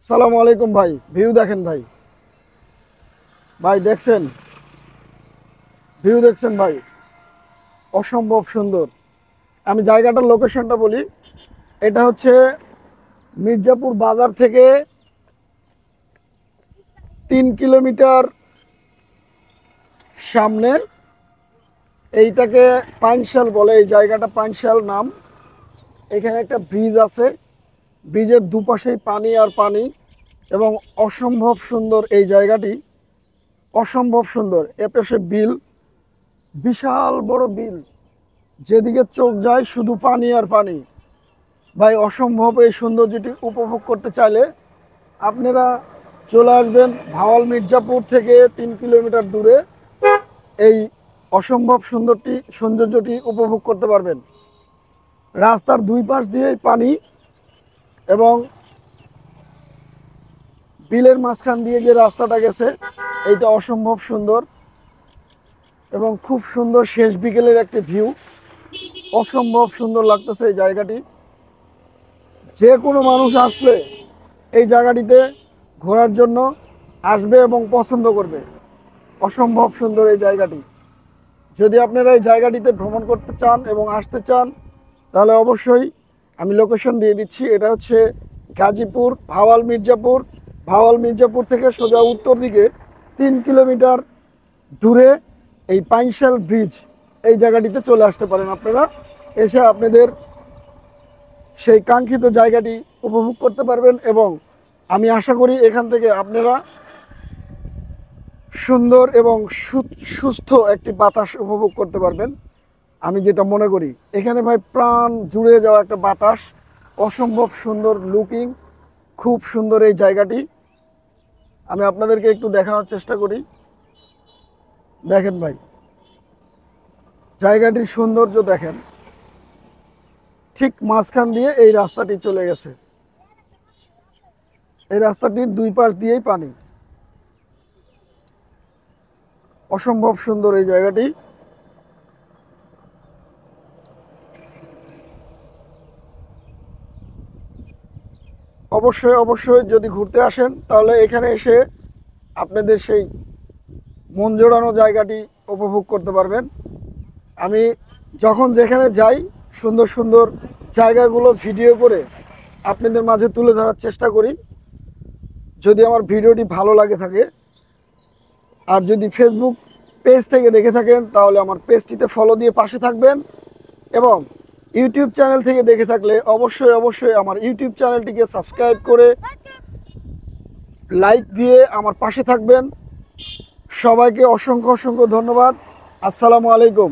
আসসালামু আলাইকুম ভাই। ভিউ দেখেন ভাই। ভাই দেখছেন? ভিউ দেখছেন ভাই? অসম্ভব সুন্দর। আমি জায়গাটার লোকেশনটা বলি। এটা হচ্ছে মির্জাপুর বাজার থেকে 3 কিলোমিটার সামনে। এইটাকে পাইনশাল বলে, এই জায়গাটা পাইনশাল নাম। এখানে একটা ব্রিজ আছে, ব্রিজের দুপাশেই পানি আর পানি, এবং অসম্ভব সুন্দর এই জায়গাটি। অসম্ভব সুন্দর। এপাশে বিল, বিশাল বড় বিল, যেদিকে চোখ যায় শুধু পানি আর পানি। ভাই অসম্ভব এই সৌন্দর্যটি উপভোগ করতে চাইলে আপনারা চলে আসবেন ভাওয়াল মির্জাপুর থেকে 3 কিলোমিটার দূরে। এই অসম্ভব সৌন্দর্যটি উপভোগ করতে পারবেন। রাস্তার দুই পাশ দিয়েই পানি, এবং বিলের মাঝখান দিয়ে যে রাস্তাটা গেছে এইটা অসম্ভব সুন্দর, এবং খুব সুন্দর শেষ বিকেলের একটি ভিউ। অসম্ভব সুন্দর লাগতেছে এই জায়গাটি। যে কোনো মানুষ আসলে এই জায়গাটিতে ঘোরার জন্য আসবে এবং পছন্দ করবে। অসম্ভব সুন্দর এই জায়গাটি। যদি আপনারা এই জায়গাটিতে ভ্রমণ করতে চান এবং আসতে চান, তাহলে অবশ্যই আমি লোকেশন দিয়ে দিচ্ছি। এটা হচ্ছে গাজীপুর ভাওয়াল মির্জাপুর। ভাওয়াল মির্জাপুর থেকে সোজা উত্তর দিকে 3 কিলোমিটার দূরে এই পাইনশাল ব্রিজ, এই জায়গাটিতে চলে আসতে পারেন আপনারা। এসে আপনাদের সেই কাঙ্ক্ষিত জায়গাটি উপভোগ করতে পারবেন, এবং আমি আশা করি এখান থেকে আপনারা সুন্দর এবং সুস্থ একটি বাতাস উপভোগ করতে পারবেন। আমি যেটা মনে করি, এখানে ভাই প্রাণ জুড়ে যাওয়া একটা বাতাস। অসম্ভব সুন্দর লুকিং, খুব সুন্দর এই জায়গাটি। আমি আপনাদেরকে একটু দেখানোর চেষ্টা করি। দেখেন ভাই, জায়গাটির সৌন্দর্য দেখেন। ঠিক মাঝখান দিয়ে এই রাস্তাটি চলে গেছে। এই রাস্তাটির দুই পাশ দিয়েই পানি। অসম্ভব সুন্দর এই জায়গাটি। অবশ্যই অবশ্যই যদি ঘুরতে আসেন তাহলে এখানে এসে আপনাদের সেই মন জোড়ানো জায়গাটি উপভোগ করতে পারবেন। আমি যখন যেখানে যাই সুন্দর সুন্দর জায়গাগুলো ভিডিও করে আপনাদের মাঝে তুলে ধরার চেষ্টা করি। যদি আমার ভিডিওটি ভালো লাগে থাকে, আর যদি ফেসবুক পেজ থেকে দেখে থাকেন, তাহলে আমার পেজটিতে ফলো দিয়ে পাশে থাকবেন। এবং ইউটিউব চ্যানেল থেকে দেখে থাকলে অবশ্যই অবশ্যই আমার ইউটিউব চ্যানেলটিকে সাবস্ক্রাইব করে লাইক দিয়ে আমার পাশে থাকবেন। সবাইকে অসংখ্য অসংখ্য ধন্যবাদ। আসসালামু আলাইকুম।